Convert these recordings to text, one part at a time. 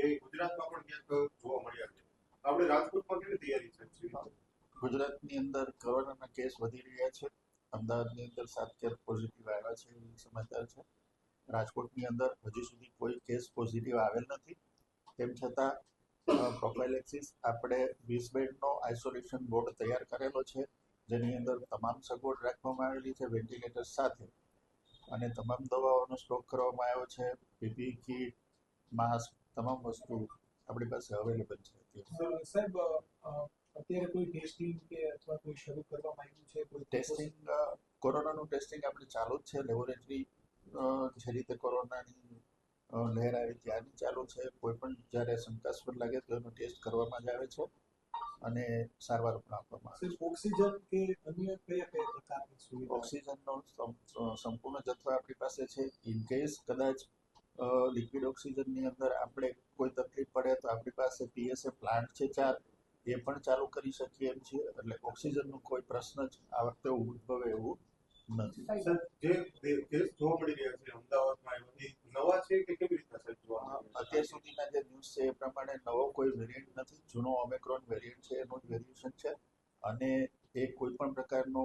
એ ગુજરાતમાં પણ ક્યાંક જોવા મળ્યા છે. આપણે રાજકોટમાં કેવી તૈયારી છે? ગુજરાતની અંદર કોરોનાના કેસ વધી રહ્યા છે. અમદાવાદની અંદર 7 કેસ પોઝિટિવ આવ્યા છે એવી સમાચાર છે. રાજકોટની અંદર હજી સુધી કોઈ કેસ પોઝિટિવ આવેલ નથી. તેમ છતાં પ્રોફાઇલેક્સિસ આપણે 20 બેડનો આઇસોલેશન બોર્ડ તૈયાર કરેલો છે, જેની અંદર તમામ સગવડ રાખવામાં આવેલી છે વેન્ટિલેટર સાથે, અને તમામ દવાઓનો સ્ટોક કરવામાં આવ્યો છે. પીપીઈ કીટ, માસ્ક, તમામ વસ્તુ આપણી પાસે અવેલેબલ છે. સાહેબ, અત્યારે કોઈ ટેસ્ટિંગ કે અથવા કોઈ શરૂ કરવામાં આવ્યું છે? કોઈ ટેસ્ટિંગ, કોરોનાનું ટેસ્ટિંગ આપણે ચાલુ જ છે. લેબોરેટરી જે રીતે કોરોનાની લહેર આવી ત્યારથી ચાલુ છે. કોઈ પણ જ્યારે શંકાસ્પદ લાગે તો એનો ટેસ્ટ કરવામાં જ આવે છે અને સારવાર પણ આપવામાં આવે છે. ઓક્સિજન કે અન્ય કયા કયા પ્રકારની સુવિધા? ઓક્સિજનનો સંપૂર્ણ જથ્થો આપણી પાસે છે. ઇન કેસ કદાચ લિક્વિડ ઓક્સિજનની અંદર આપણે કોઈ તકલીફ પડે તો આપણી પાસે પીએસએ પ્લાન્ટ છે 4, એ પણ ચાલુ કરી શકીએ એમ છીએ. એટલે ઓક્સિજનનો કોઈ પ્રશ્ન જ આ વખતે ઉદ્ભવે એવું નથી. જે કેસ જોવા મળી રહ્યા છે અમદાવાદમાં, એ નવા છે કે કેવી રીતના સાહેબ જોવા? અત્યાર સુધીના જે ન્યૂઝ છે એ પ્રમાણે નવો કોઈ વેરિયન્ટ નથી. જૂનો ઓમિક્રોન વેરિયન્ટ છે એનું જ વેરિએશન છે, અને એ કોઈ પણ પ્રકારનો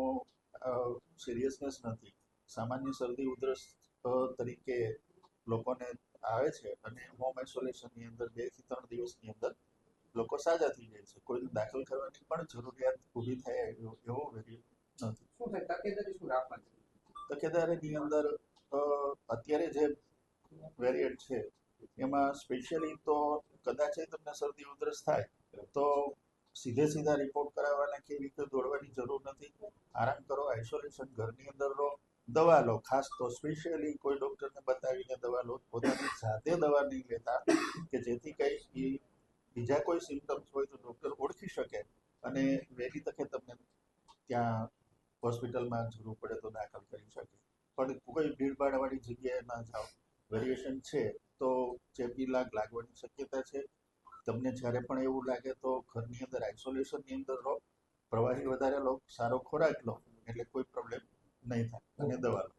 સિરિયસનેસ નથી. સામાન્ય શરદી ઉધરસ તરીકે લોકોને આવે છે અને હોમ આઇસોલેશનની અંદર 2 થી 3 દિવસની અંદર લોકો સાજા થઈ જાય છે. કોઈને દાખલ કરવાની પણ જરૂરિયાત ઊભી થાય એવો વેરિયન્ટ નથી. શું થાય તકેદારી શું રાખવાની? તકેદારીની અંદર અત્યારે જે વેરિયન્ટ છે એમાં સ્પેશિયલી તો કદાચ તમને શરદી ઉધરસ થાય તો સીધા રિપોર્ટ કરાવવાના કે રીતે દોડવાની જરૂર નથી. આરામ કરો, આઇસોલેશન, ઘરની અંદર રહો, દવા લો. ખાસ તો સ્પેશિયલી કોઈ ડૉક્ટરને બતાવીને દવા લો. પોતાની જાતે દવા નહીં લેતા, કે જેથી કંઈ બીજા કોઈ સિમ્ટમ્સ હોય તો ડૉક્ટર ઓળખી શકે અને વહેલી તકે તમને ત્યાં હોસ્પિટલમાં જરૂર પડે તો દાખલ કરી શકે. પણ કોઈ ભીડભાડવાળી જગ્યાએ ના જાઓ. વેરિએશન છે તો ચેપી લાગવાની શક્યતા છે. તમને જ્યારે પણ એવું લાગે તો ઘરની અંદર આઇસોલેશનની અંદર રહો, પ્રવાહી વધારે લો, સારો ખોરાક લો, એટલે કોઈ પ્રોબ્લેમ નહીં થાય, અને દવા લો.